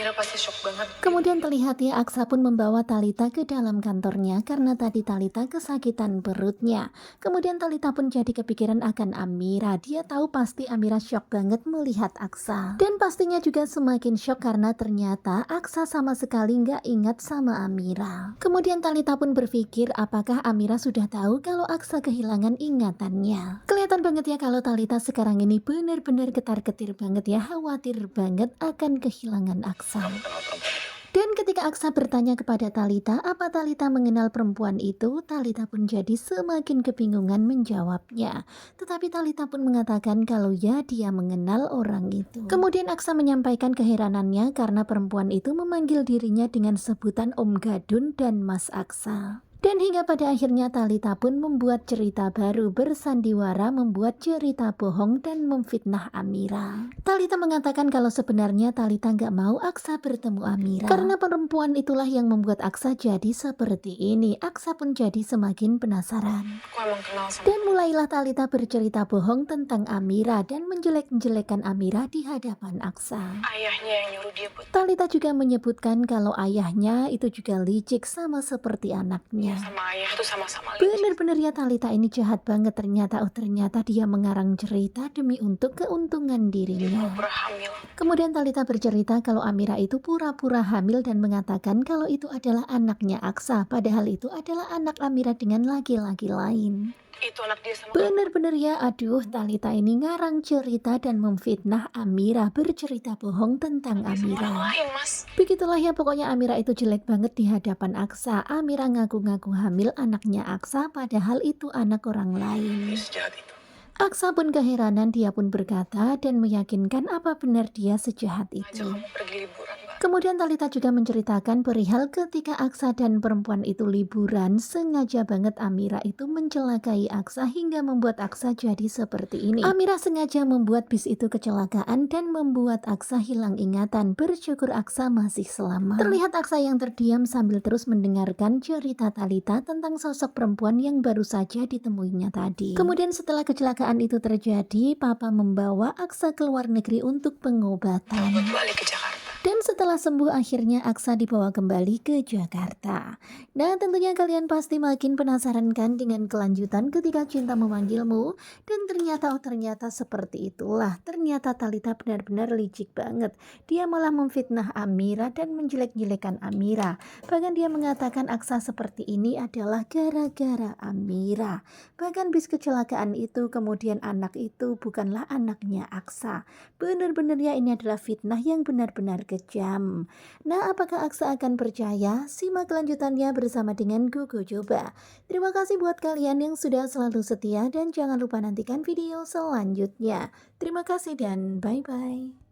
Amira pasti shock banget deh. Kemudian terlihat ya Aksa pun membawa Talita ke dalam kantornya karena tadi Talita kesakitan perutnya. Kemudian Talita pun jadi kepikiran akan Amira. Dia tahu pasti Amira shock banget melihat Aksa. Dan pastinya juga semakin shock karena ternyata Aksa sama sekali nggak ingat sama Amira. Kemudian Talita pun berpikir apakah Amira sudah tahu kalau Aksa kehilangan ingatannya. Kelihatan banget ya kalau Talita sekarang ini benar-benar getar-getir banget ya, khawatir banget akan kehilangan Aksa. Kamu kenal perempuan itu? Dan ketika Aksa bertanya kepada Talita, apa Talita mengenal perempuan itu, Talita pun jadi semakin kebingungan menjawabnya. Tetapi Talita pun mengatakan kalau ya dia mengenal orang itu. Kemudian Aksa menyampaikan keheranannya karena perempuan itu memanggil dirinya dengan sebutan Om Gadun dan Mas Aksa. Dan hingga pada akhirnya Talita pun membuat cerita baru bersandiwara membuat cerita bohong dan memfitnah Amira. Talita mengatakan kalau sebenarnya Talita nggak mau Aksa bertemu Amira. Karena perempuan itulah yang membuat Aksa jadi seperti ini. Aksa pun jadi semakin penasaran. Aku emang kenal sama Dan mulailah Talita bercerita bohong tentang Amira dan menjelek-jelekan Amira di hadapan Aksa. ayahnya yang nyuruh dia buat Talita juga menyebutkan kalau ayahnya itu juga licik sama seperti anaknya. sama ayah itu sama-sama licik. Bener-bener ya Talita ini jahat banget ternyata. Oh ternyata dia mengarang cerita demi untuk keuntungan Dia dirinya. pura-pura hamil. Kemudian Talita bercerita kalau Amira itu pura-pura hamil dan mengatakan kalau itu adalah anaknya Aksa. Padahal itu adalah anak Amira dengan laki-laki lain. Itu anak dia sama Bener-bener ya, aduh Talita ini ngarang cerita dan memfitnah Amira, bercerita bohong tentang orang Amira. lain, Mas. Begitulah ya pokoknya Amira itu jelek banget di hadapan Aksa. Amira ngaku-ngaku hamil anaknya Aksa padahal itu anak orang Dia lain. sejahat itu. Aksa pun keheranan, dia pun berkata dan meyakinkan apa benar dia sejahat Ajak itu. kamu pergi liburan, Mbak. Kemudian Talita juga menceritakan perihal ketika Aksa dan perempuan itu liburan, sengaja banget Amira itu mencelakai Aksa hingga membuat Aksa jadi seperti ini. Amira sengaja membuat bis itu kecelakaan dan membuat Aksa hilang ingatan. Bersyukur Aksa masih selamat. Terlihat Aksa yang terdiam sambil terus mendengarkan cerita Talita tentang sosok perempuan yang baru saja ditemuinya tadi. Kemudian setelah kecelakaan itu terjadi, Papa membawa Aksa ke luar negeri untuk pengobatan. Buat balik ke Jakarta. Dan setelah sembuh akhirnya Aksa dibawa kembali ke Jakarta. Nah tentunya kalian pasti makin penasaran kan dengan kelanjutan ketika cinta memanggilmu. Dan ternyata seperti itulah. Ternyata Talita benar-benar licik banget. Dia malah memfitnah Amira dan menjelek-jelekan Amira. Bahkan dia mengatakan Aksa seperti ini adalah gara-gara Amira. Bahkan bis kecelakaan itu kemudian anak itu bukanlah anaknya Aksa. Benar-benar ya ini adalah fitnah yang benar-benar kejam. Nah, apakah Aksa akan percaya? Simak kelanjutannya bersama dengan Gogo Coba. Terima kasih buat kalian yang sudah selalu setia dan jangan lupa nantikan video selanjutnya. Terima kasih dan bye-bye.